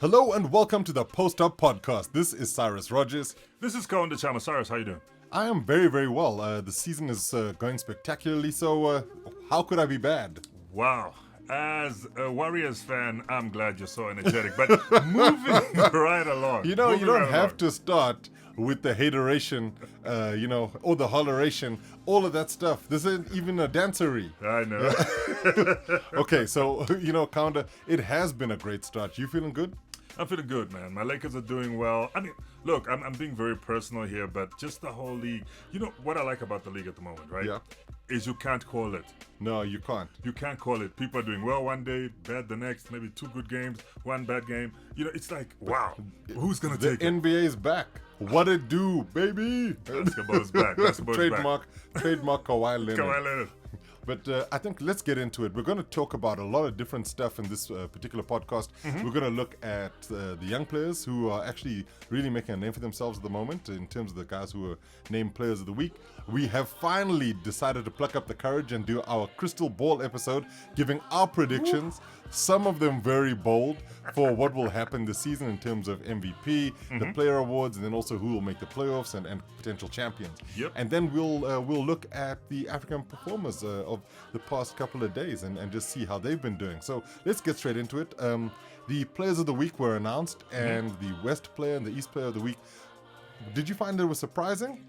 Hello and welcome to the Post Up Podcast. This is Cyrus Rogers. This is Kaunda Chama. Cyrus, how you doing? I am very, very well. The season is going spectacularly, so how could I be bad? Wow. As a Warriors fan, I'm glad you're so energetic. But moving right along. You don't have to start with the hateration, or the holleration, all of that stuff. This isn't even a dancery. I know. Okay, so, Kaunda, it has been a great start. You feeling good? I'm feeling good, man. My Lakers are doing well. I mean, look, I'm being very personal here, but just the whole league. You know what I like about the league at the moment, right? Yeah. Is you can't call it. No, you can't. You can't call it. People are doing well one day, bad the next, maybe two good games, one bad game. It's like, wow, who's going to take it? The NBA is back. What it do, baby? Basketball is back. Trademark Kawhi Leonard. Kawhi Leonard. But I think let's get into it. We're going to talk about a lot of different stuff in this particular podcast. Mm-hmm. We're going to look at the young players who are actually really making a name for themselves at the moment in terms of the guys who are named Players of the Week. We have finally decided to pluck up the courage and do our crystal ball episode, giving our predictions, some of them very bold, for what will happen this season in terms of MVP, the player awards, and then also who will make the playoffs and potential champions. Yep. And then we'll look at the African performers of the past couple of days and just see how they've been doing. So let's get straight into it. The Players of the Week were announced, and the West Player and the East Player of the Week. Did you find it was surprising?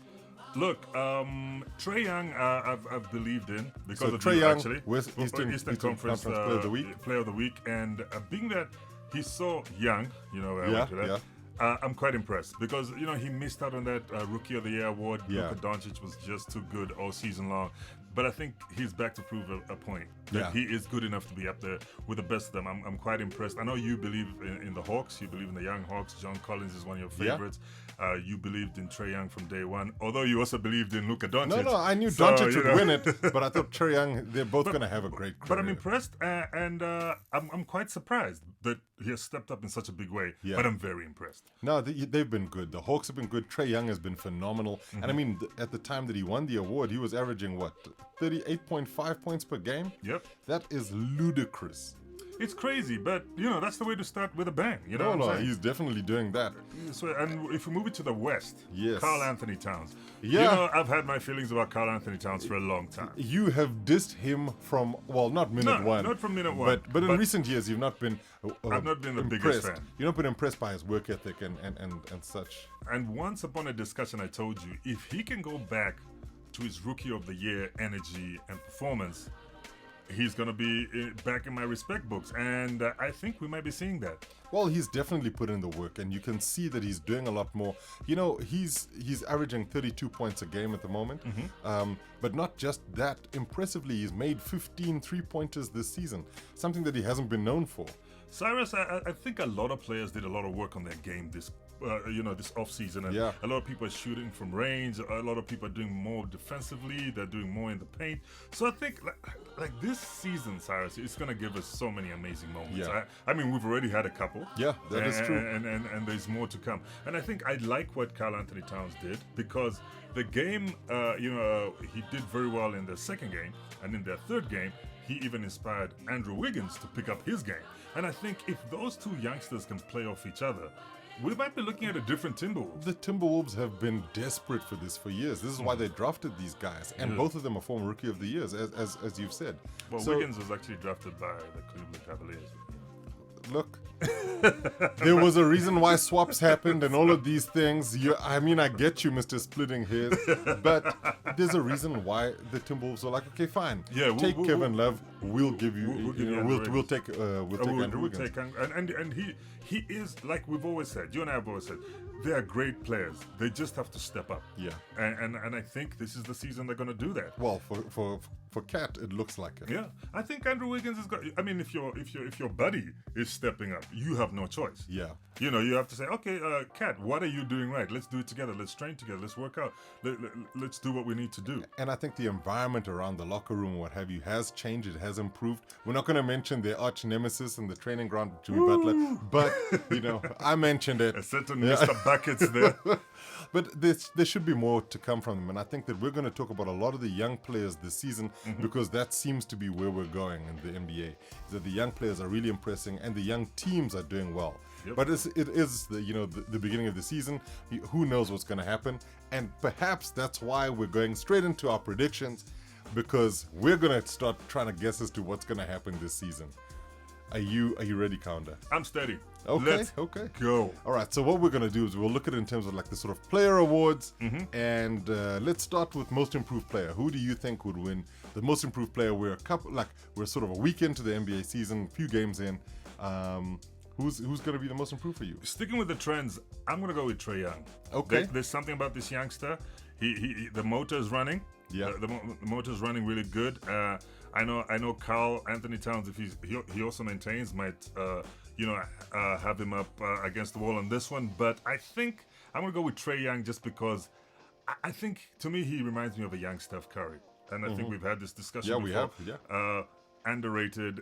Look, Trae Young, I've believed in because so of Trae you, Young, actually. Eastern Conference Player of the Week. Player of the Week, and being that he's so young, Yeah. I'm quite impressed because he missed out on that Rookie of the Year award. Yeah. Luka Doncic was just too good all season long. But I think he's back to prove a point that he is good enough to be up there with the best of them. I'm quite impressed. I know you believe in the Hawks. You believe in the young Hawks. John Collins is one of your favorites. Yeah. You believed in Trae Young from day one, although you also believed in Luka Doncic. No, I knew Doncic would win it, but I thought Trae Young, they're both going to have a great career. But I'm impressed, and I'm quite surprised that he has stepped up in such a big way. Yeah. But I'm very impressed. No, they've been good. The Hawks have been good. Trae Young has been phenomenal. And I mean, at the time that he won the award, he was averaging, 38.5 points per game? Yep. That is ludicrous. It's crazy, but, that's the way to start with a bang. No, he's definitely doing that. So, and if we move it to the West, yes. Karl-Anthony Towns. Yeah. I've had my feelings about Karl-Anthony Towns for a long time. You have dissed him from, not minute one. Not from minute one. But in recent years, you've not been I've not been the impressed. biggest fan. You've not been impressed by his work ethic and such. And once upon a discussion, I told you, if he can go back to his Rookie of the Year energy and performance, he's going to be back in my respect books. And I think we might be seeing that. Well, he's definitely put in the work, and you can see that he's doing a lot more. He's averaging 32 points a game at the moment. But not just that. Impressively, he's made 15 3-pointers this season, something that he hasn't been known for. Cyrus, I think a lot of players did a lot of work on their game this offseason. And a lot of people are shooting from range. A lot of people are doing more defensively. They're doing more in the paint. So I think like this season, Cyrus, it's going to give us so many amazing moments. Yeah. I mean, we've already had a couple. Yeah, that is true. And there's more to come. And I think I like what Karl-Anthony Towns did because the game, he did very well in the second game. And in their third game, he even inspired Andrew Wiggins to pick up his game. And I think if those two youngsters can play off each other, we might be looking at a different Timberwolves. The Timberwolves have been desperate for this for years. This is why they drafted these guys. And both of them are former Rookie of the Years, as you've said. Well, Wiggins was actually drafted by the Cleveland Cavaliers. Look, there was a reason why swaps happened and all of these things. I get you, Mr. Splitting Hairs, but there's a reason why the Timberwolves were like, okay, fine, take Kevin Love. We'll give you. We'll take Andrew Wiggins. And he is, like we've always said. You and I have always said, they are great players. They just have to step up. Yeah. And I think this is the season they're going to do that. Well, for Cat, it looks like it. Yeah, I think Andrew Wiggins is going. I mean, if your buddy is stepping up, you have no choice. Yeah. You have to say, okay, Cat, what are you doing right? Let's do it together. Let's train together. Let's work out. Let's do what we need to do. And I think the environment around the locker room, what have you, has changed. It has improved. We're not going to mention their arch nemesis in the training ground, Jimmy Butler, but I mentioned it. A certain Mr. Buckets there. But there should be more to come from them. And I think that we're going to talk about a lot of the young players this season because that seems to be where we're going in the NBA. Is that the young players are really impressing and the young teams are doing well. Yep. But it is the beginning of the season. Who knows what's going to happen? And perhaps that's why we're going straight into our predictions, because we're going to start trying to guess as to what's going to happen this season. Are you ready, Kaunda? I'm steady. Okay, Let's okay. go. All right, so what we're going to do is we'll look at it in terms of like the sort of player awards, and let's start with most improved player. Who do you think would win the most improved player? We're sort of a week into the NBA season, a few games in. Who's going to be the most improved for you? Sticking with the trends, I'm going to go with Trae Young. Okay. There's something about this youngster. The motor is running. Yeah. The motor is running really good. I know Karl-Anthony Towns, if he also maintains, might have him up against the wall on this one. But I think I'm going to go with Trae Young just because I think, to me, he reminds me of a young Steph Curry. And I think we've had this discussion before. Yeah, we have. Yeah. Underrated.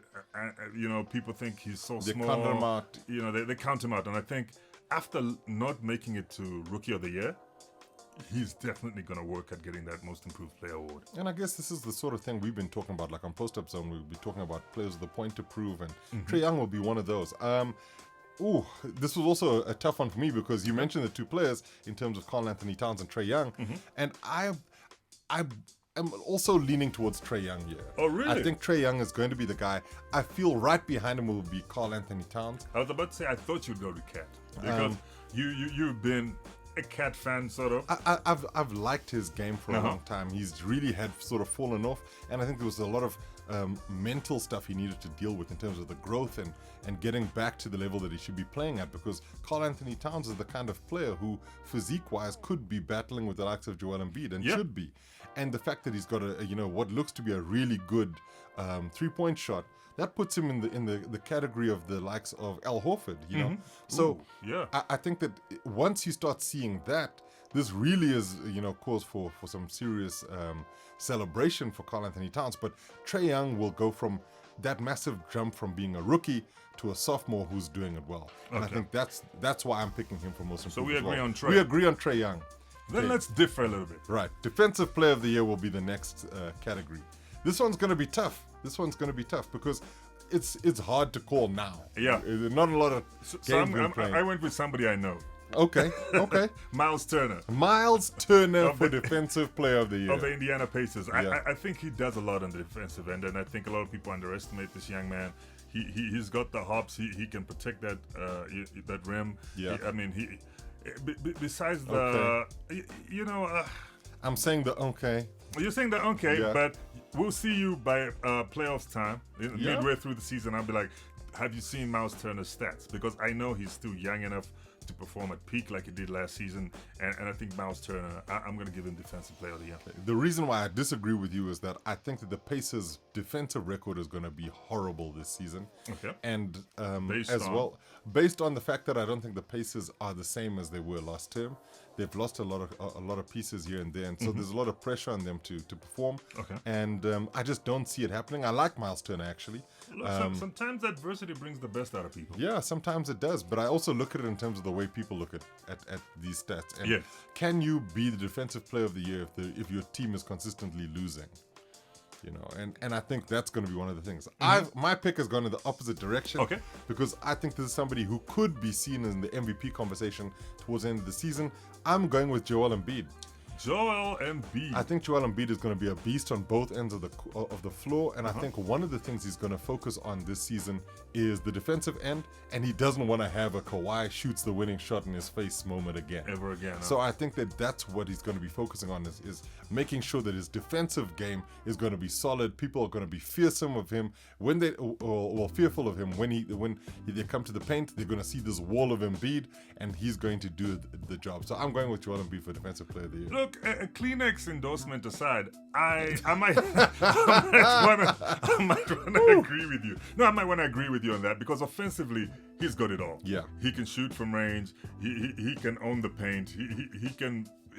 People think he's so They small. count him out. They count him out. And I think after not making it to Rookie of the Year, he's definitely going to work at getting that Most Improved Player award. And I guess this is the sort of thing we've been talking about. Like on Post Up Zone, we'll be talking about players with a point to prove, and Trae Young will be one of those. This was also a tough one for me because you mentioned the two players in terms of Karl-Anthony Towns and Trae Young, and I'm also leaning towards Trae Young here. Oh, really? I think Trae Young is going to be the guy. I feel right behind him will be Karl-Anthony Towns. I was about to say, I thought you'd go to Cat because you've been a Cat fan, sort of. I've liked his game for a long time. He's really had sort of fallen off, and I think there was a lot of mental stuff he needed to deal with in terms of the growth and getting back to the level that he should be playing at, because Karl-Anthony Towns is the kind of player who, physique-wise, could be battling with the likes of Joel Embiid and should be. And the fact that he's got what looks to be a really good three-point shot, that puts him in the category of the likes of Al Horford, So I think that once you start seeing that, this really is, cause for some serious celebration for Karl-Anthony Towns. But Trae Young will go from that massive jump from being a rookie to a sophomore who's doing it well. And I think that's why I'm picking him for most improved. So we agree on Trae. We agree on Trae Young. Then let's differ a little bit. Right. Defensive Player of the Year will be the next category. This one's going to be tough. Because it's hard to call now. Yeah. Not a lot of games being played. I went with somebody I know. Okay. Miles Turner. Miles Turner for Defensive Player of the Year. Of the Indiana Pacers. Yeah. I think he does a lot on the defensive end, and I think a lot of people underestimate this young man. He's got the hops. He can protect that rim. Yeah. Besides the, I'm saying the okay. You're saying that but we'll see you by playoffs time. Midway through the season, I'll be like, have you seen Miles Turner's stats? Because I know he's still young enough to perform at peak like he did last season, and I think Miles Turner, I'm going to give him Defensive Player of the Year. The reason why I disagree with you is that I think that the Pacers' defensive record is going to be horrible this season. Okay. And based on the fact that I don't think the Pacers are the same as they were last term. They've lost a lot of pieces here and there, and so there's a lot of pressure on them to perform. Okay. And I just don't see it happening. I like Miles Turner, actually. Look, sometimes adversity brings the best out of people. Yeah, sometimes it does. But I also look at it in terms of the way people look at these stats. And can you be the Defensive Player of the Year if your team is consistently losing? And I think that's going to be one of the things. My pick has gone in the opposite direction. Okay. Because I think this is somebody who could be seen in the MVP conversation towards the end of the season. I'm going with Joel Embiid. Joel Embiid. I think Joel Embiid is going to be a beast on both ends of the floor, and I think one of the things he's going to focus on this season is the defensive end, and he doesn't want to have a Kawhi shoots the winning shot in his face moment again. Ever again. So I think that's what he's going to be focusing on is making sure that his defensive game is going to be solid. People are going to be fearsome of him when fearful of him when they come to the paint. They're going to see this wall of Embiid, and he's going to do the job. So I'm going with Joel Embiid for Defensive Player of the Year. Look, a Kleenex endorsement aside, I might want to agree with you. No, I might want to agree with you on that because offensively, he's got it all. Yeah, he can shoot from range. He can own the paint.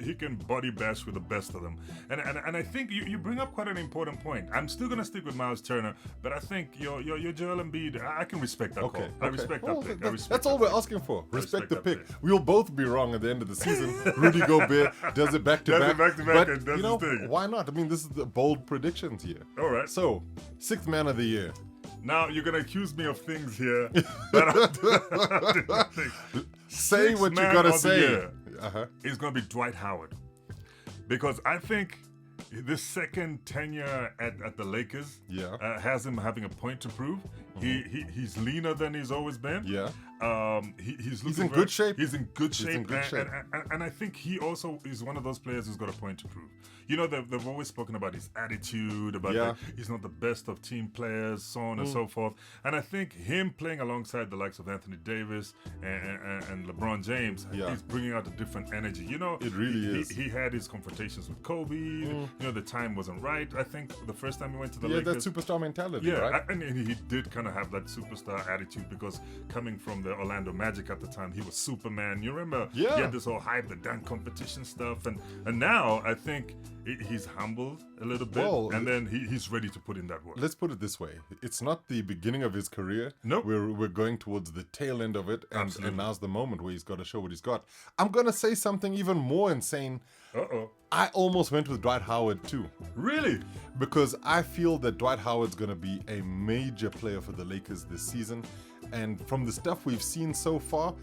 he can body bash with the best of them. And I think you bring up quite an important point. I'm still gonna stick with Miles Turner, but I think your Joel Embiid, I can respect that call. I respect that pick. That's all we're asking for. Respect the pick. We'll both be wrong at the end of the season. Rudy Gobert does it back to back. But and does his thing. why not? I mean, this is the bold predictions here. All right. So, 6th man of the year. Now you're gonna accuse me of things here that I didn't think. Say what you gotta say. Is gonna be Dwight Howard, because I think this second tenure at the Lakers has him having a point to prove. He's leaner than he's always been. Yeah. He's in good shape. He's in good shape. He's in good shape. And I think he also is one of those players who's got a point to prove. You know, they've always spoken about his attitude, about he's not the best of team players, so on and so forth. And I think him playing alongside the likes of Anthony Davis and LeBron James, he's bringing out a different energy. You know, it really is. He had his confrontations with Kobe. You know, the time wasn't right. I think the first time he went to the Lakers. That superstar mentality, right? And he did kind of have that superstar attitude, because coming from the Orlando Magic at the time, he was Superman. You remember? He had this whole hype, the dunk competition stuff, and now I think he's humbled a little bit, and then he's ready to put in that work. Let's put it this way: it's not the beginning of his career. No, we're going towards the tail end of it, and now's the moment where he's got to show what he's got. I'm gonna say something even more insane. I almost went with Dwight Howard too. Really? Because I feel that Dwight Howard's gonna be a major player for the Lakers this season, and from the stuff we've seen so far,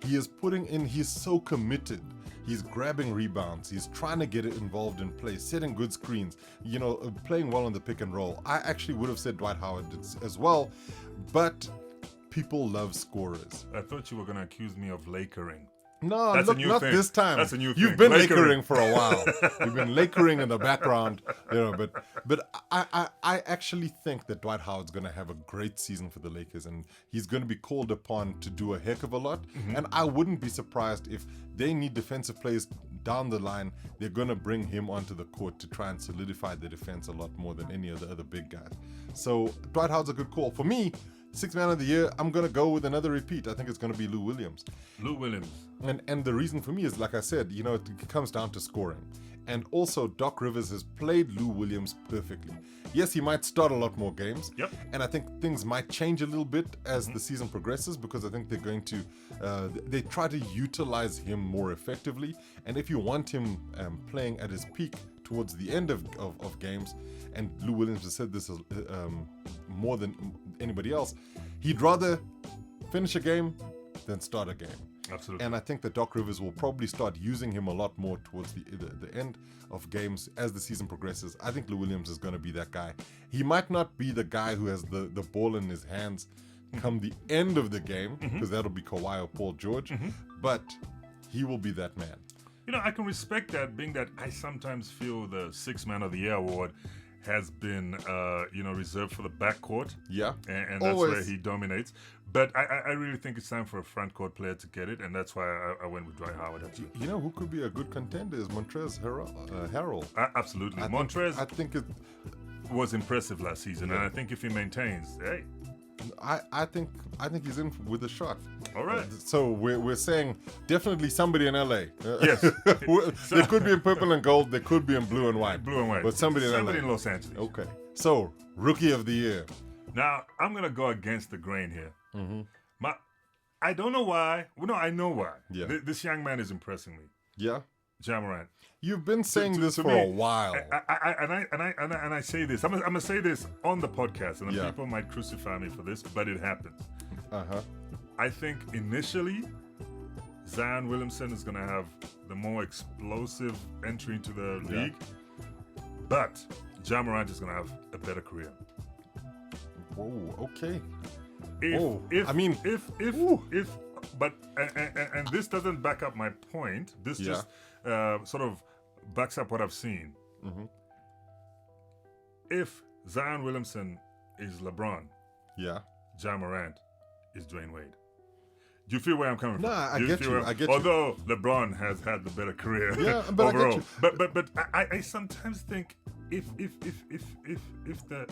he is putting in. He's so committed. He's grabbing rebounds. He's trying to get it involved in play, setting good screens, you know, playing well on the pick and roll. I actually would have said Dwight Howard as well, but people love scorers. I thought you were going to accuse me of Lakering. No, look, not this time. That's a new thing. You've been Lakering for a while. You've been Lakering in the background, you know. But I actually think that Dwight Howard's going to have a great season for the Lakers, and he's going to be called upon to do a heck of a lot. And I wouldn't be surprised if they need defensive players down the line. They're going to bring him onto the court to try and solidify the defense a lot more than any of the other big guys. So Dwight Howard's a good call for me. 6th man of the year, I'm going to go with another repeat. I think it's going to be Lou Williams. Lou Williams. And the reason for me is, like I said, you know, it comes down to scoring. And also, Doc Rivers has played Lou Williams perfectly. Yes, he might start a lot more games. And I think things might change a little bit as the season progresses, because I think they're going to, they try to utilize him more effectively. And if you want him playing at his peak towards the end of games, and Lou Williams has said this more than anybody else, he'd rather finish a game than start a game. Absolutely. And I think that Doc Rivers will probably start using him a lot more towards the end of games as the season progresses. I think Lou Williams is going to be that guy. He might not be the guy who has the ball in his hands come the end of the game, because that'll be Kawhi or Paul George, but he will be that man. You know, I can respect that, being that I sometimes feel the 6th man of the year award has been, reserved for the backcourt. And that's where he dominates. But I really think it's time for a front court player to get it, and that's why I went with Dwight Howard. You know who could be a good contender is Montrezl Harrell. Absolutely. I think it was impressive last season, and I think if he maintains, hey. I think he's in with a shot. All right. So we're saying definitely somebody in LA. Yes. They could be in purple and gold. They could be in blue and white. Blue and white. But somebody in LA. in Los Angeles. Okay. So rookie of the year. Now I'm gonna go against the grain here. I don't know why. Well, no, I know why. Yeah. This young man is impressing me. Yeah. Chama. You've been saying this for a while. I say this. I'm gonna say this on the podcast, and people might crucify me for this, but it happens. I think initially Zion Williamson is gonna have the more explosive entry into the league, but Ja Morant is gonna have a better career. Whoa. Okay. But this doesn't back up my point. This just sort of backs up what I've seen. If Zion Williamson is LeBron, Ja Morant is Dwayne Wade. Do you feel where I'm coming from? Nah, I get you. Although LeBron has had the better career but overall. I get you. But I sometimes think if the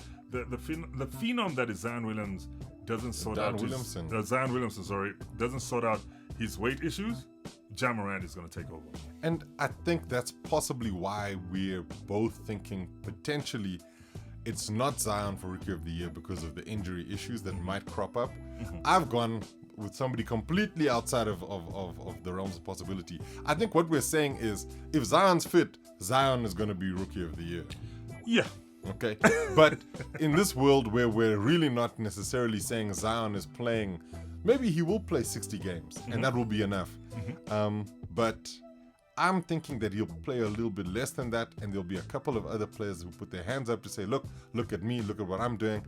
phenom that is Zion Williams doesn't sort out Zion Williamson, doesn't sort out his weight issues, Ja Morant is going to take over. And I think that's possibly why we're both thinking potentially it's not Zion for Rookie of the Year because of the injury issues that might crop up. I've gone with somebody completely outside of the realms of possibility. I think what we're saying is if Zion's fit, Zion is going to be Rookie of the Year. Yeah. Okay. But in this world where we're really not necessarily saying Zion is playing, maybe he will play 60 games and that will be enough. But I'm thinking that he'll play a little bit less than that, and there'll be a couple of other players who put their hands up to say, look at me, look at what I'm doing.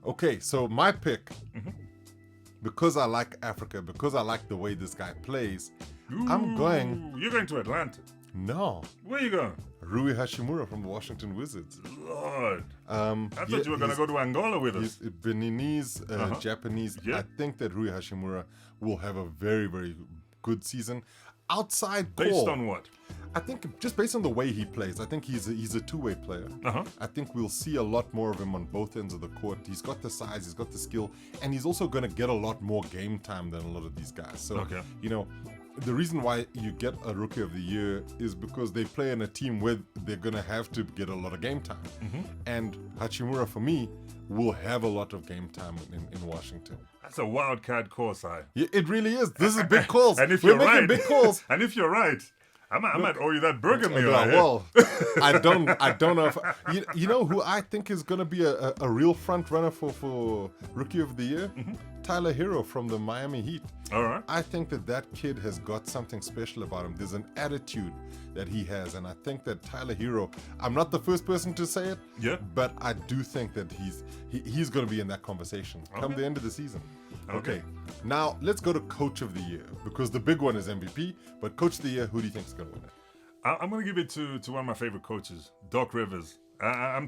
Okay, so my pick, because I like Africa, because I like the way this guy plays, I'm going... You're going to Atlanta? No. Where are you going? Rui Hachimura from the Washington Wizards. Lord. I thought you were going to go to Angola with us. He's Beninese, Japanese. Yeah. I think that Rui Hachimura will have a very, very good season. Outside Based call, on what? I think just based on the way he plays, I think he's a two-way player. I think we'll see a lot more of him on both ends of the court. He's got the size, he's got the skill, and he's also going to get a lot more game time than a lot of these guys. So, you know, the reason why you get a Rookie of the Year is because they play in a team where they're going to have to get a lot of game time. And Hachimura, for me, will have a lot of game time in Washington. That's a wild card course, Yeah, it really is. This is big calls. And if We're you're making right, big calls. and if you're right, I might owe you that burger meal. Well, I don't know if you know who I think is going to be a real front runner for Rookie of the Year. Tyler Hero from the Miami Heat. All right. I think that kid has got something special about him. There's an attitude that he has, and I think that Tyler Hero. I'm not the first person to say it, but I do think that he's going to be in that conversation come the end of the season. Okay. Now let's go to Coach of the Year, because the big one is MVP, but Coach of the Year, who do you think is going to win it? I'm going to give it to one of my favorite coaches, Doc Rivers.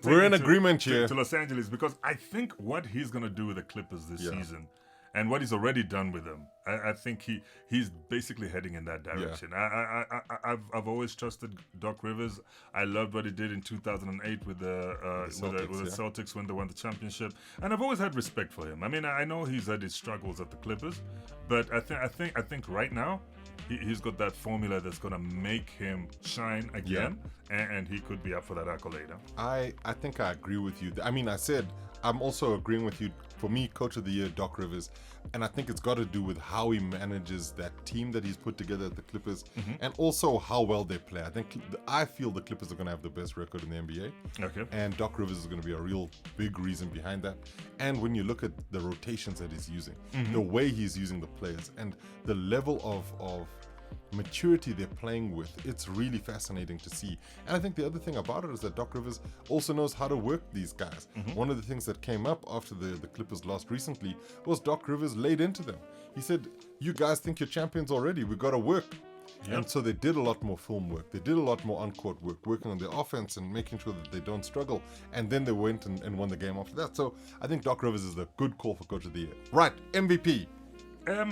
We're in agreement here. To Los Angeles, because I think what he's going to do with the Clippers this season and what he's already done with them, I think he's basically heading in that direction. I've always trusted Doc Rivers. I loved what he did in 2008 with the Celtics when they won the championship, and I've always had respect for him. I mean, I know he's had his struggles at the Clippers, but I think right now he's got that formula that's going to make him shine again, and he could be up for that accolade. I think I agree with you. I mean, I said I'm also agreeing with you. For me, Coach of the Year, Doc Rivers, and I think it's got to do with how he manages that team that he's put together at the Clippers, and also how well they play. I feel the Clippers are going to have the best record in the NBA, and Doc Rivers is going to be a real big reason behind that. And when you look at the rotations that he's using, the way he's using the players, and the level of maturity they're playing with, it's really fascinating to see. And I think the other thing about it is that Doc Rivers also knows how to work these guys. One of the things that came up after the Clippers lost recently was Doc Rivers laid into them. He said, you guys think you're champions already, we got to work. And so they did a lot more film work, they did a lot more on-court work, working on their offense and making sure that they don't struggle, and then they went and won the game after that. So I think Doc Rivers is a good call for Coach of the Year. Right, MVP. I'm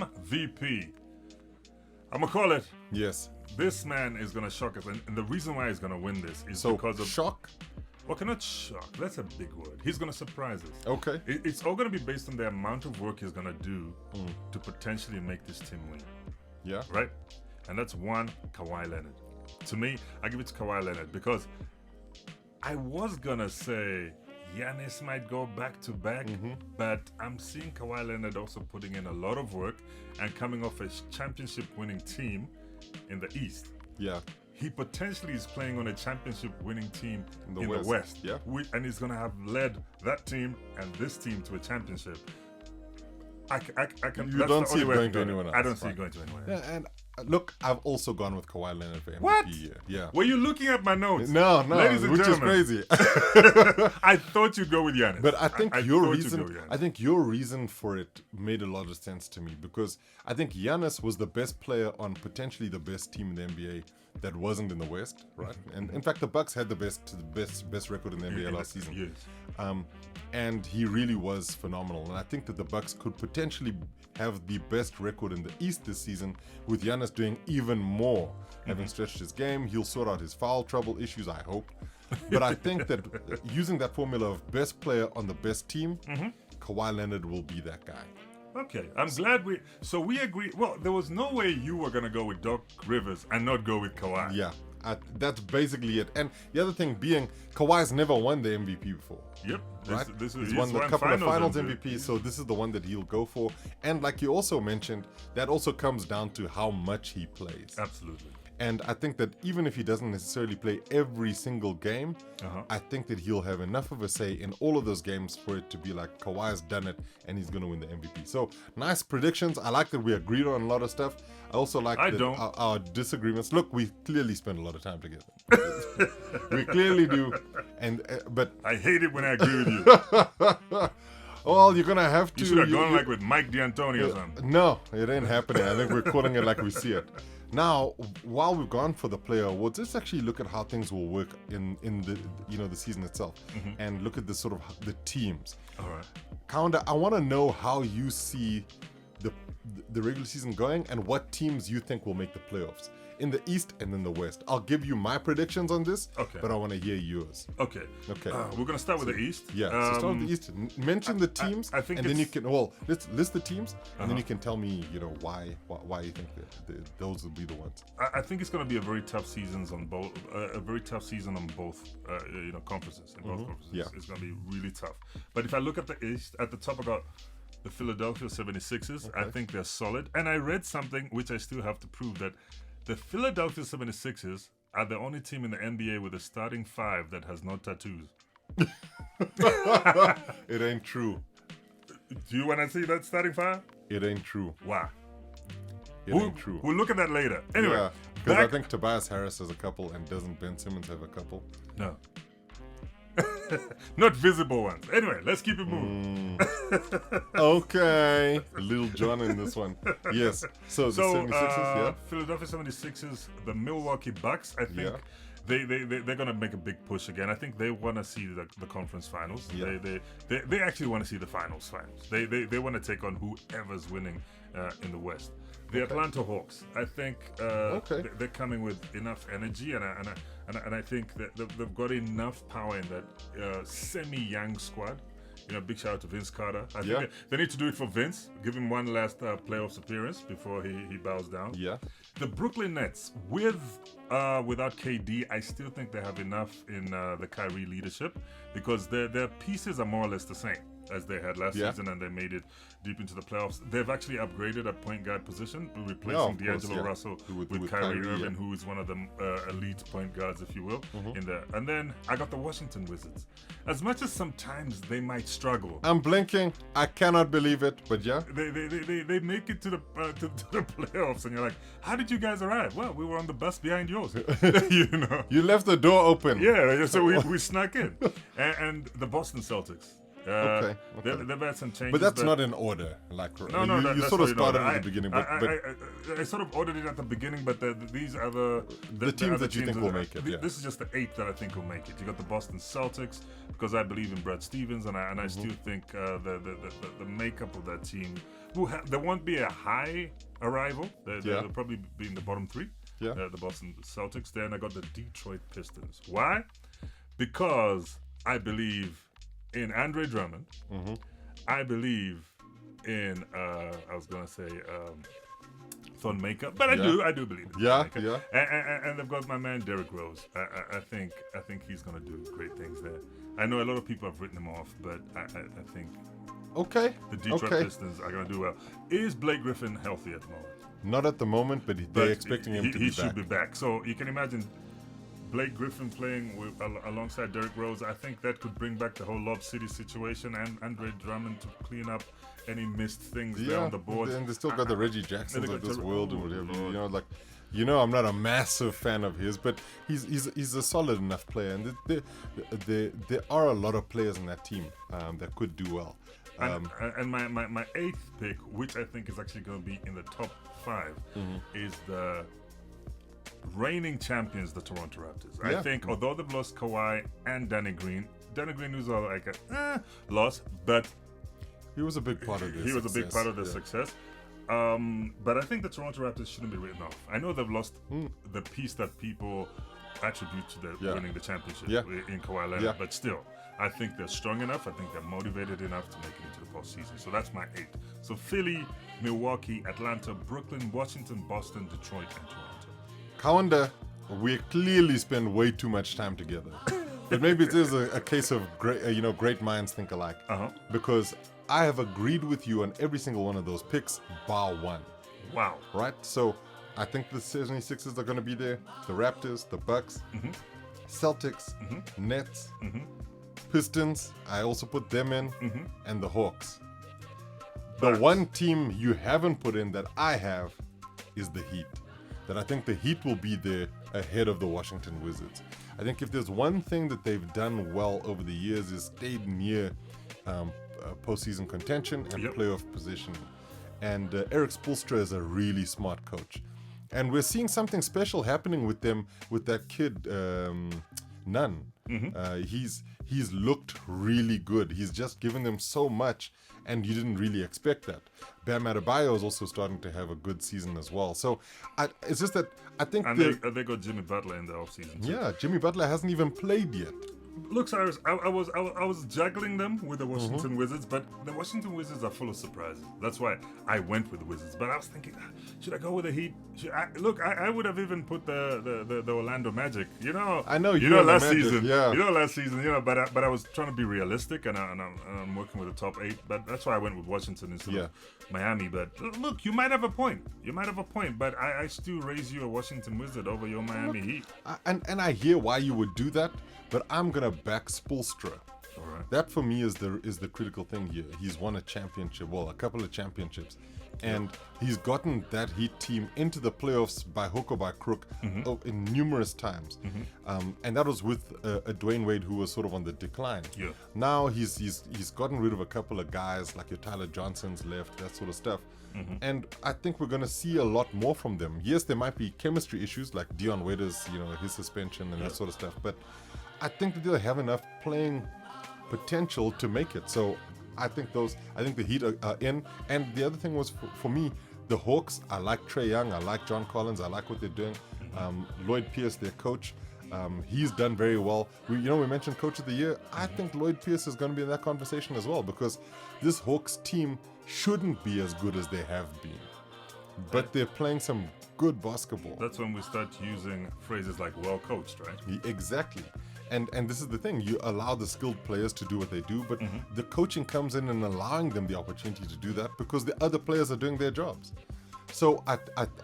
going to call it. Yes. This man is going to shock us. And the reason why he's going to win this is because of... shock? Well, cannot shock. That's a big word. He's going to surprise us. Okay. It's all going to be based on the amount of work he's going to do to potentially make this team win. Yeah. Right? And that's one, Kawhi Leonard. To me, I give it to Kawhi Leonard because I was going to say Giannis might go back-to-back, but I'm seeing Kawhi Leonard also putting in a lot of work and coming off a championship-winning team in the East. Yeah. He potentially is playing on a championship-winning team in the West. Yeah. And he's going to have led that team and this team to a championship. I can. You don't see it going to anyone else. I don't see it going to anyone else. Yeah, and look, I've also gone with Kawhi Leonard for MVP. What? Year. Yeah. Were you looking at my notes? No, ladies and which gentlemen, is crazy. I thought you'd go with Giannis. But I think your reason for it made a lot of sense to me, because I think Giannis was the best player on potentially the best team in the NBA that wasn't in the West, right? And in fact, the Bucks had the best record in the NBA last season. Yes. And he really was phenomenal. And I think that the Bucks could potentially have the best record in the East this season, with Giannis doing even more. Having stretched his game, he'll sort out his foul trouble issues, I hope. But I think that using that formula of best player on the best team, Kawhi Leonard will be that guy. Okay, I'm glad we agree. Well, there was no way you were gonna go with Doc Rivers and not go with Kawhi. Yeah, that's basically it. And the other thing being, Kawhi's never won the MVP before. Yep. Right? He's won a couple of finals MVP. MVPs, so this is the one that he'll go for. And like you also mentioned, that also comes down to how much he plays. Absolutely. And I think that even if he doesn't necessarily play every single game, I think that he'll have enough of a say in all of those games for it to be like Kawhi's done it and he's going to win the MVP. So nice predictions. I like that we agreed on a lot of stuff. I also like our disagreements. Look, we clearly spend a lot of time together. We clearly do. But I hate it when I agree with you. Well, you're gonna have to. You should have gone like with Mike D'Antoni or something. No, it ain't happening. I think we're calling it like we see it. Now, while we've gone for the player awards, let's actually look at how things will work in the season itself, and look at the sort of the teams. All right, Kaunda, I want to know how you see the regular season going and what teams you think will make the playoffs in the East and in the West. I'll give you my predictions on this, but I want to hear yours. Okay. We're gonna start with the East. Yeah, so start with the East. Mention the teams, I think and then you can let's list the teams, and then you can tell me, why you think that those will be the ones. I think it's gonna be a very tough season on both. Conferences. In both conferences, Yeah. It's gonna be really tough. But if I look at the East, at the top, I got the Philadelphia 76ers. I think they're solid, and I read something which I still have to prove, that the Philadelphia 76ers are the only team in the NBA with a starting five that has no tattoos. It ain't true. Do you want to see that starting five? It ain't true. Why? Ain't true. We'll look at that later. Anyway, yeah, because I think Tobias Harris has a couple, and doesn't Ben Simmons have a couple? No. Not visible ones. Anyway, let's keep it moving. Okay. Little John in this one. Yes. So the 76ers, Philadelphia 76ers, the Milwaukee Bucks, I think they're going to make a big push again. I think they want to see the conference finals. Yeah. They actually want to see the finals. They want to take on whoever's winning in the West. The Atlanta Hawks, I think they're coming with enough energy, and I think that they've got enough power in that semi-young squad. Big shout out to Vince Carter. I think they need to do it for Vince. Give him one last playoffs appearance before he bows down. Yeah. The Brooklyn Nets, without KD, I still think they have enough in the Kyrie leadership, because their pieces are more or less the same as they had last season, and they made it deep into the playoffs. They've actually upgraded at point guard position, replacing D'Angelo Russell with Kyrie Irving, who is one of the elite point guards, if you will, in there. And then I got the Washington Wizards. As much as sometimes they might struggle, I'm blinking. I cannot believe it, but yeah, they make it to the playoffs, and you're like, how did you guys arrive? Well, we were on the bus behind yours. You left the door open. Yeah, so we snuck in. And the Boston Celtics. They've had some changes, but that's not in order. Like you sort of started at the beginning, but I sort of ordered it at the beginning. But these are the teams that you think will make it. This is just the 8 that I think will make it. You got the Boston Celtics, because I believe in Brad Stevens, and I still think the makeup of that team there won't be a high arrival. They'll probably be in the bottom 3. Yeah, the Boston Celtics. Then I got the Detroit Pistons. Why? Because I believe in Andre Drummond. I believe in I was gonna say Thon Maker, but I do believe in Thon Maker. And they've got my man Derrick Rose. I think he's gonna do great things there. I know a lot of people have written him off, but I think the Detroit Pistons are gonna do well. Is Blake Griffin healthy at the moment? Not at the moment, but they're expecting him to be back. He should be back. So you can imagine Blake Griffin playing alongside Derrick Rose. I think that could bring back the whole Lob City situation, and Andre Drummond to clean up any missed things there on the board. And they still got the Reggie Jacksons of this world or whatever. I'm not a massive fan of his, but he's a solid enough player, and there are a lot of players in that team that could do well. And my 8th pick, which I think is actually going to be in the top 5, is the reigning champions, the Toronto Raptors. I think although they've lost Kawhi and Danny Green was like a loss, but he was a big part of this. He was a big part of the success. But I think the Toronto Raptors shouldn't be written off. I know they've lost the piece that people attribute to the Yeah. winning the championship Yeah. in Kawhi Leonard, Yeah. but still, I think they're strong enough. I think they're motivated enough to make it into the postseason. So that's my 8. So Philly, Milwaukee, Atlanta, Brooklyn, Washington, Boston, Detroit, and Toronto. Kaunda, we clearly spend way too much time together. But maybe it is a case of great minds think alike. Uh-huh. Because I have agreed with you on every single one of those picks, bar one. Wow. Right? So I think the 76ers are going to be there. The Raptors, the Bucks, Celtics, Nets, Pistons. I also put them in, and the Hawks. The Bucks. one team you haven't put in that I have is the Heat. That I think the Heat will be there ahead of the Washington Wizards. I think if there's one thing that they've done well over the years is stayed near postseason contention and Yep. playoff positioning. And Eric Spoelstra is a really smart coach. And we're seeing something special happening with them, with that kid, Nunn. He's looked really good. He's just given them so much, and you didn't really expect that. Bam Adebayo is also starting to have a good season as well. So it's just that I think And they got Jimmy Butler in the offseason. too. yeah, Jimmy Butler hasn't even played yet. Look, Cyrus, I was juggling them with the Washington Wizards, but the Washington Wizards are full of surprises. That's why I went with the Wizards. But I was thinking, should I go with the Heat? I would have even put the Orlando Magic. I know you know and the last Magic, season. yeah. You know last season. But I was trying to be realistic, and I'm working with the top 8. But that's why I went with Washington instead of Miami. But look, you might have a point. But I still raise you a Washington Wizard over your Miami Heat. And I hear why you would do that, but I'm gonna back Spoelstra. All right. That for me is the critical thing here. He's won a championship, well, a couple of championships, and he's gotten that Heat team into the playoffs by hook or by crook in numerous times. And that was with a Dwayne Wade who was sort of on the decline. Yeah. Now he's gotten rid of a couple of guys like your Tyler Johnson's left, that sort of stuff. And I think we're going to see a lot more from them. Yes, there might be chemistry issues like Dion Waiters, his suspension and that sort of stuff. But I think that they'll have enough playing potential to make it. So I think the Heat are in. And the other thing was for me, the Hawks. I like Trae Young. I like John Collins. I like what they're doing. Lloyd Pierce, their coach. He's done very well. We mentioned Coach of the Year. I think Lloyd Pierce is going to be in that conversation as well because this Hawks team shouldn't be as good as they have been. But they're playing some good basketball. That's when we start using phrases like well coached, right? Exactly. And this is the thing. You allow the skilled players to do what they do, but the coaching comes in and allowing them the opportunity to do that because the other players are doing their jobs. So I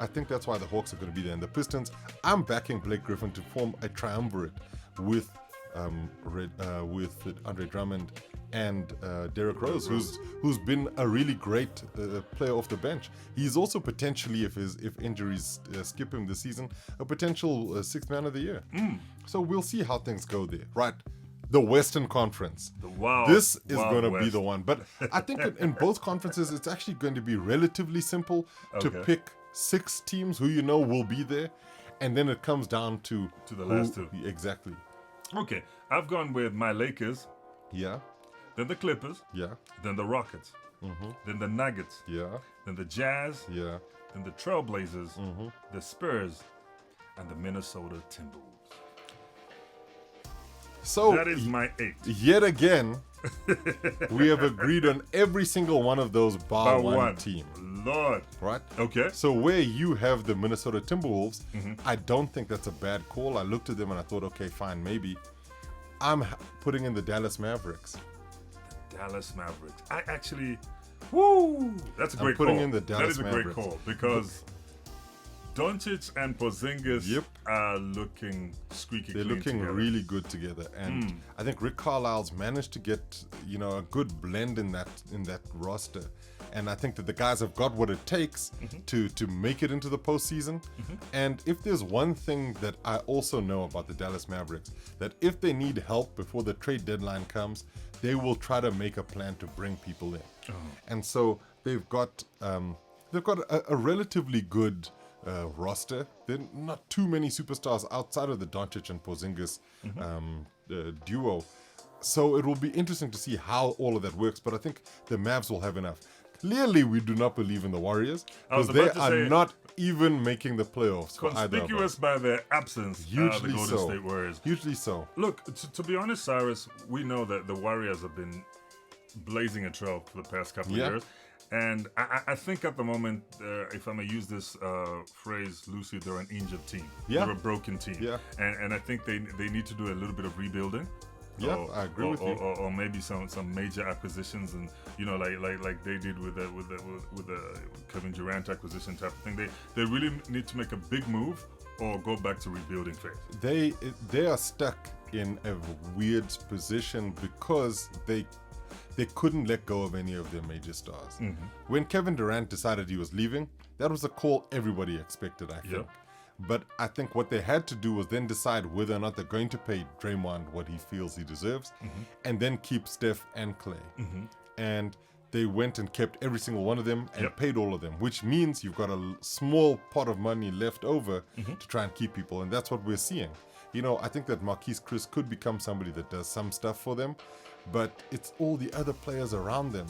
think that's why the Hawks are going to be there. And the Pistons, I'm backing Blake Griffin to form a triumvirate with Andre Drummond and Derrick Rose, who's been a really great player off the bench. He's also potentially, if injuries skip him this season, a potential sixth man of the year. So we'll see how things go there. Right, the Western Conference. This is going to be the one. But I think in both conferences, it's actually going to be relatively simple to pick 6 teams who will be there, and then it comes down to the last 2. Exactly. Okay, I've gone with my Lakers. Yeah. Then the Clippers. Yeah. Then the Rockets. Then the Nuggets. Yeah. Then the Jazz. Yeah. Then the Trailblazers. The Spurs. And the Minnesota Timberwolves. So that is my 8. Yet again, we have agreed on every single one of those bar one team. Lord. Right? Okay. So where you have the Minnesota Timberwolves, I don't think that's a bad call. I looked at them and I thought, okay, fine, maybe. I'm putting in the Dallas Mavericks. Dallas Mavericks. I actually, that's a great call. I'm putting in the Dallas That is a Mavericks. great call because Doncic and Porzingis are looking squeaky They're clean looking together. really good together, and I think Rick Carlisle's managed to get a good blend in that roster, and I think that the guys have got what it takes to make it into the postseason. And if there's one thing that I also know about the Dallas Mavericks, that if they need help before the trade deadline comes, they will try to make a plan to bring people in. And so they've got a relatively good roster. There are not too many superstars outside of the Doncic and Porzingis duo. So it will be interesting to see how all of that works, but I think the Mavs will have enough. clearly we do not believe in the Warriors because they are not even making the playoffs. Conspicuous by their absence, the Golden State Warriors. Hugely so. Look, to be honest, Cyrus, we know that the Warriors have been blazing a trail for the past couple of years. And I think at the moment, if I may use this phrase loosely, they're an injured team. Yeah. They're a broken team. Yeah. And I think they need to do a little bit of rebuilding. Yeah, I agree with you. Or maybe some major acquisitions, and like they did with the Kevin Durant acquisition type of thing. They really need to make a big move or go back to rebuilding phase. They are stuck in a weird position because they couldn't let go of any of their major stars. Mm-hmm. When Kevin Durant decided he was leaving, that was a call everybody expected, I think. Yeah. But I think what they had to do was then decide whether or not they're going to pay Draymond what he feels he deserves, and then keep Steph and Clay. Mm-hmm. And they went and kept every single one of them and paid all of them, which means you've got a small pot of money left over to try and keep people. And that's what we're seeing. I think that Marquise Chris could become somebody that does some stuff for them, but it's all the other players around them.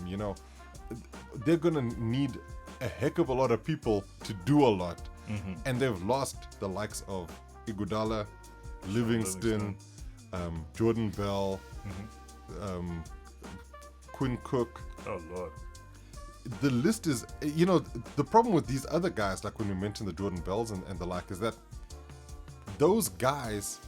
They're going to need a heck of a lot of people to do a lot. And they've lost the likes of Iguodala, Livingston, Jordan Bell, Quinn Cook. Oh, Lord. The list is, the problem with these other guys, like when we mentioned the Jordan Bells and the like, is that those guys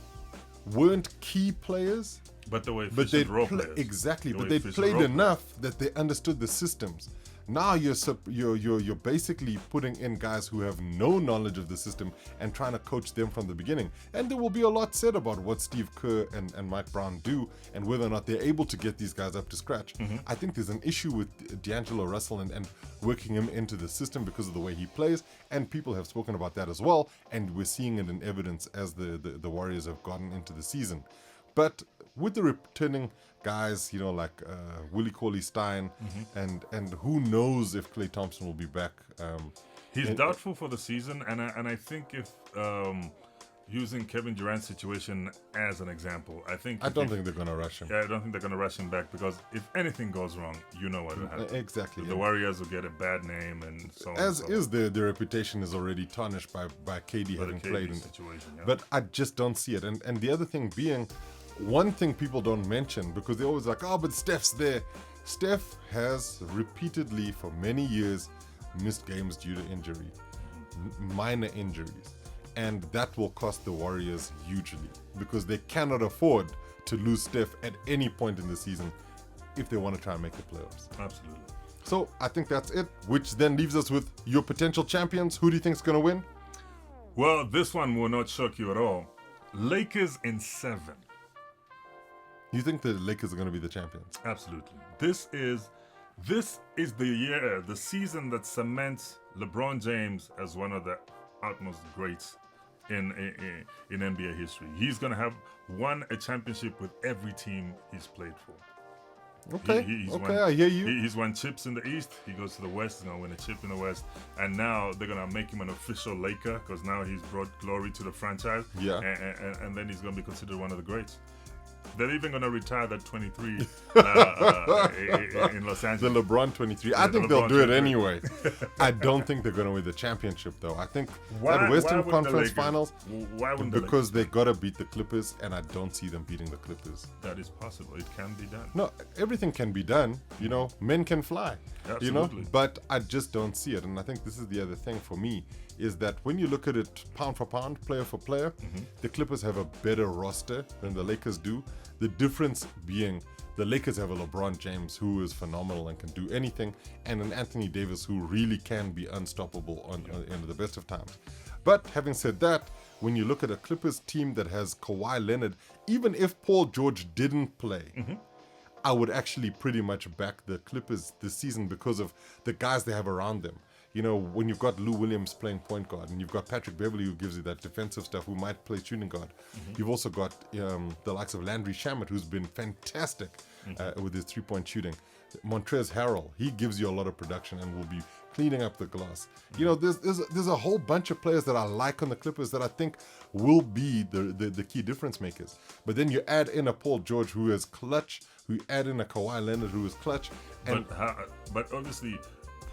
weren't key players. But the way role players. Exactly, but they played enough that they understood the systems. Now you're basically putting in guys who have no knowledge of the system and trying to coach them from the beginning. And there will be a lot said about what Steve Kerr and Mike Brown do and whether or not they're able to get these guys up to scratch. I think there's an issue with D'Angelo Russell and working him into the system because of the way he plays, and people have spoken about that as well, and we're seeing it in evidence as the Warriors have gotten into the season. But with the returning guys, like Willie Cauley-Stein, and who knows if Klay Thompson will be back. He's doubtful for the season, and I think if using Kevin Durant's situation as an example, I don't think they're going to rush him. Yeah, I don't think they're going to rush him back because if anything goes wrong, you know what will happen. Exactly. The Warriors will get a bad name and so on. As is their reputation is already tarnished by KD having played in situation. Yeah. But I just don't see it. And the other thing being, one thing people don't mention, because they're always like, but Steph's there. Steph has repeatedly for many years missed games due to injury, minor injuries. And that will cost the Warriors hugely because they cannot afford to lose Steph at any point in the season if they want to try and make the playoffs. Absolutely. So I think that's it, which then leaves us with your potential champions. Who do you think is going to win? Well, this one will not shock you at all. Lakers in 7. You think the Lakers are going to be the champions? Absolutely. This is the year, the season that cements LeBron James as one of the utmost greats in NBA history. He's going to have won a championship with every team he's played for. Okay, I hear you. He's won chips in the East. He goes to the West. He's going to win a chip in the West. And now they're going to make him an official Laker because now he's brought glory to the franchise. Yeah. And then he's going to be considered one of the greats. They're even going to retire that 23 in Los Angeles. The LeBron 23. I think they'll do it anyway. I don't think they're going to win the championship, though. I think that Western Conference Finals, why wouldn't because they got to beat the Clippers, and I don't see them beating the Clippers. That is possible. It can be done. No, everything can be done. Men can fly. Absolutely. But I just don't see it. And I think this is the other thing for me, is that when you look at it pound for pound, player for player, the Clippers have a better roster than the Lakers do. The difference being the Lakers have a LeBron James who is phenomenal and can do anything, and an Anthony Davis who really can be unstoppable on the best of times. But having said that, when you look at a Clippers team that has Kawhi Leonard, even if Paul George didn't play, I would actually pretty much back the Clippers this season because of the guys they have around them. When you've got Lou Williams playing point guard, and you've got Patrick Beverley who gives you that defensive stuff, who might play shooting guard. You've also got the likes of Landry Shamet, who's been fantastic with his three-point shooting. Montrezl Harrell, he gives you a lot of production and will be cleaning up the glass. There's a whole bunch of players that I like on the Clippers that I think will be the key difference makers. But then you add in a Paul George who is clutch, you add in a Kawhi Leonard who is clutch. But obviously,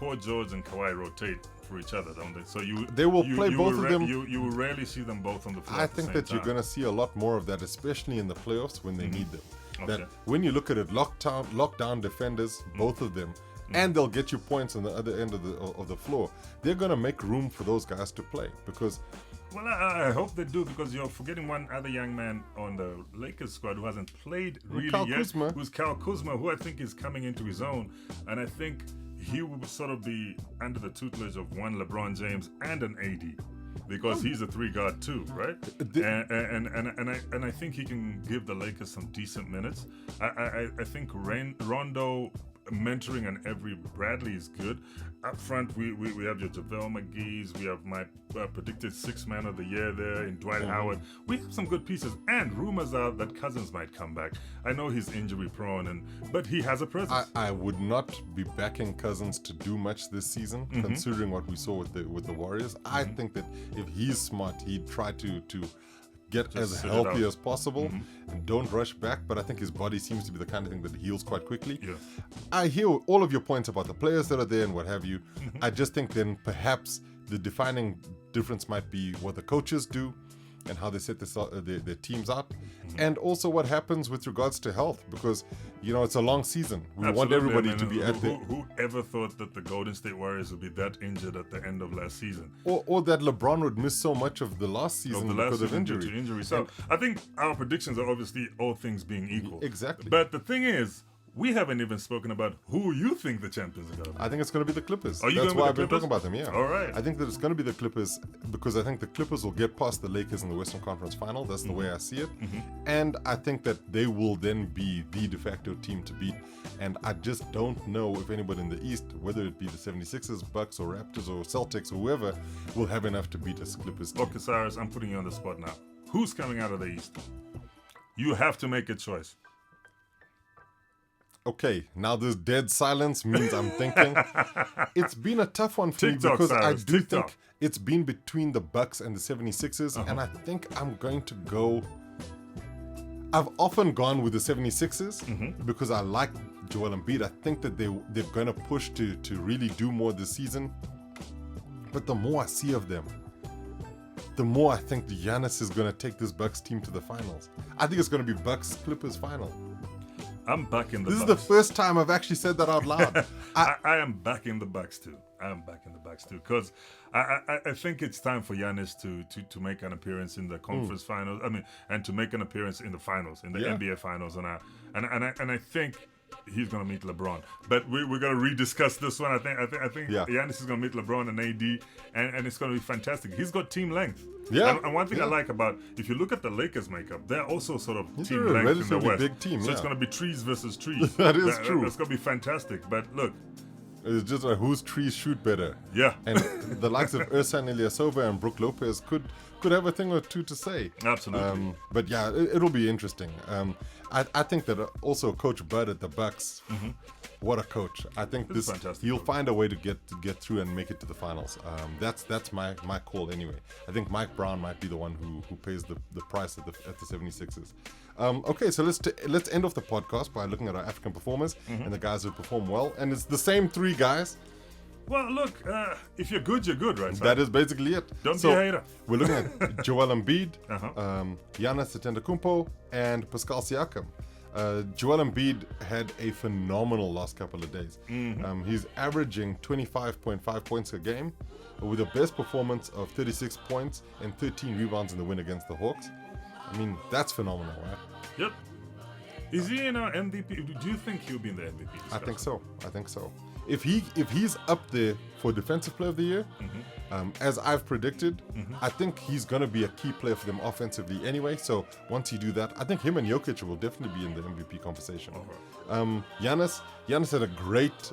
Paul George and Kawhi rotate for each other, don't they? So they will play both of them. You will rarely see them both on the floor. I think that you're going to see a lot more of that, especially in the playoffs when they need them. That when you look at it, lockdown defenders, both of them, and they'll get you points on the other end of the floor. They're going to make room for those guys to play because. Well, I hope they do, because you're forgetting one other young man on the Lakers squad who hasn't played really yet. Kuzma. Who's Kyle Kuzma, who I think is coming into his own, and I think he will sort of be under the tutelage of one LeBron James and an AD. Because he's a 3-guard too, right? And I think he can give the Lakers some decent minutes. I think Rondo mentoring and Avery Bradley is good. Up front, we have your JaVale McGee's. We have my predicted 6th man of the year there in Dwight Howard. We have some good pieces. And rumors are that Cousins might come back. I know he's injury prone, but he has a presence. I would not be backing Cousins to do much this season, considering what we saw with the Warriors. I think that if he's smart, he'd try to get as healthy as possible and don't rush back. But I think his body seems to be the kind of thing that heals quite quickly. Yeah. I hear all of your points about the players that are there and what have you. I just think then perhaps the defining difference might be what the coaches do and how they set their teams up, and also what happens with regards to health, because it's a long season. We want everybody to be at the. Who ever thought that the Golden State Warriors would be that injured at the end of last season, or that LeBron would miss so much of the last season because of injury? Due to injury. So I think our predictions are obviously all things being equal. Exactly. But the thing is, we haven't even spoken about who you think the champions are going to be. I think it's going to be the Clippers. Are you That's going why with I've the been talking about them, yeah. All right. I think that it's going to be the Clippers because I think the Clippers will get past the Lakers in the Western Conference Final. That's the way I see it. And I think that they will then be the de facto team to beat. And I just don't know if anybody in the East, whether it be the 76ers, Bucks, or Raptors, or Celtics, or whoever, will have enough to beat this Clippers team. Okay, Cyrus, I'm putting you on the spot now. Who's coming out of the East? You have to make a choice. Okay, now this dead silence means I'm thinking. It's been a tough one for me because Cyrus, I do think it's been between the Bucks and the 76ers, and I think I'm going to go. I've often gone with the 76ers because I like Joel Embiid. I think that they're going to push to really do more this season. But the more I see of them, the more I think Giannis is going to take this Bucks team to the finals. I think it's going to be Bucks-Clippers final. I'm backing the This Bucks. is the first time I've actually said that out loud. I am backing the Bucks too. Because I think it's time for Giannis to make an appearance in the conference finals. And to make an appearance in the finals, in the NBA finals, and I think he's gonna meet LeBron. But we're gonna rediscuss this one. I think Giannis is gonna meet LeBron and AD, and it's gonna be fantastic. He's got team length. Yeah. And one thing I like about, if you look at the Lakers makeup, they're also sort of These team are a length in the relatively West. big team, So it's yeah. gonna be trees versus trees. That is true. That's gonna be fantastic. But look, It's just like whose trees shoot better. yeah. And the likes of Ersan Ilyasova and Brook Lopez could have a thing or two to say. Absolutely. But yeah, it'll be interesting. I think that also Coach Bud at the Bucks, what a coach! I think This is fantastic. he'll find a way to get through and make it to the finals. That's my call anyway. I think Mike Brown might be the one who pays the price at the 76ers. Okay, so let's end off the podcast by looking at our African performers and the guys who perform well, and it's the same three guys. Well, look, if you're good, right? That is basically it. Don't be a hater. We're looking at Joel Embiid, Uh-huh. Giannis Antetokounmpo, and Pascal Siakam. Joel Embiid had a phenomenal last couple of days. He's averaging 25.5 points a game with a best performance of 36 points and 13 rebounds in the win against the Hawks. I mean, that's phenomenal, right? Yep. Is he in our MVP? Do you think he'll be in the MVP discussion? I think so. If he's up there for Defensive Player of the Year, as I've predicted, I think he's going to be a key player for them offensively anyway. So once you do that, I think him and Jokic will definitely be in the MVP conversation. Giannis had a great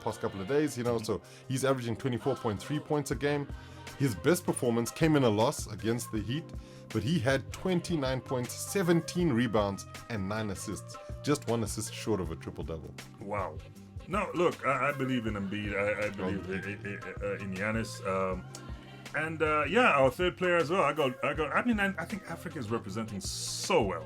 past couple of days, so he's averaging 24.3 points a game. His best performance came in a loss against the Heat, but he had 29 points, 17 rebounds, and 9 assists. Just 1 assist short of a triple-double. Wow. No, look, I believe in Embiid. I believe in Giannis. Our third player as well. I think Africa is representing so well.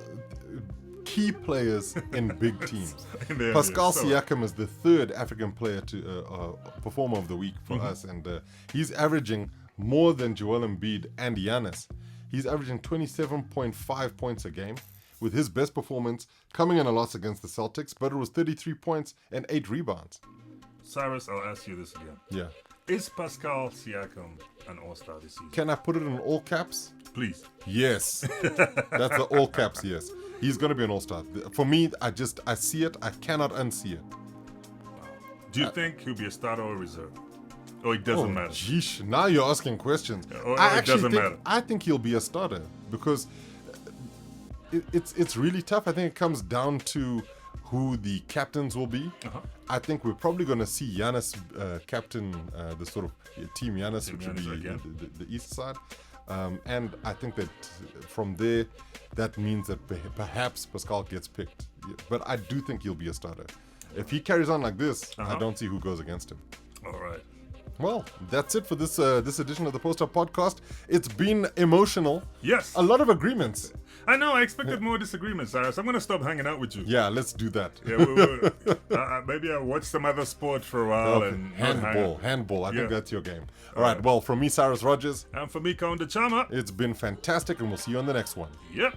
key players in big teams. In the Pascal NBA, so- Siakam is the third African player to performer of the week for us, and he's averaging more than Joel Embiid and Giannis. He's averaging 27.5 points a game, with his best performance coming in a loss against the Celtics, but it was 33 points and 8 rebounds. Cyrus, I'll ask you this again. Yeah. Is Pascal Siakam an all-star this season? Can I put it in all caps? Please. Yes. That's the all caps, yes. He's going to be an all-star. For me, I see it. I cannot unsee it. Do you think he'll be a starter or reserve? Or it doesn't matter? Jeesh, now you're asking questions. Or it doesn't matter. I think he'll be a starter because it's really tough. I think it comes down to who the captains will be. I think we're probably going to see Giannis captain the sort of team Giannis, which Giannis would be again. the east side. And I think that from there, that means that perhaps Pascal gets picked. But I do think he'll be a starter. If he carries on like this, I don't see who goes against him. All right. Well, that's it for this edition of the Post Up Podcast. It's been emotional. Yes. A lot of agreements. I know. I expected more disagreements, Cyrus. I'm going to stop hanging out with you. Yeah, let's do that. Yeah, maybe I'll watch some other sport for a while. Okay. And not hang out. Handball. I Yeah. think that's your game. All right. Well, from me, Cyrus Rogers, And for me, Kaunda Chama. it's been fantastic, and we'll see you on the next one. Yep.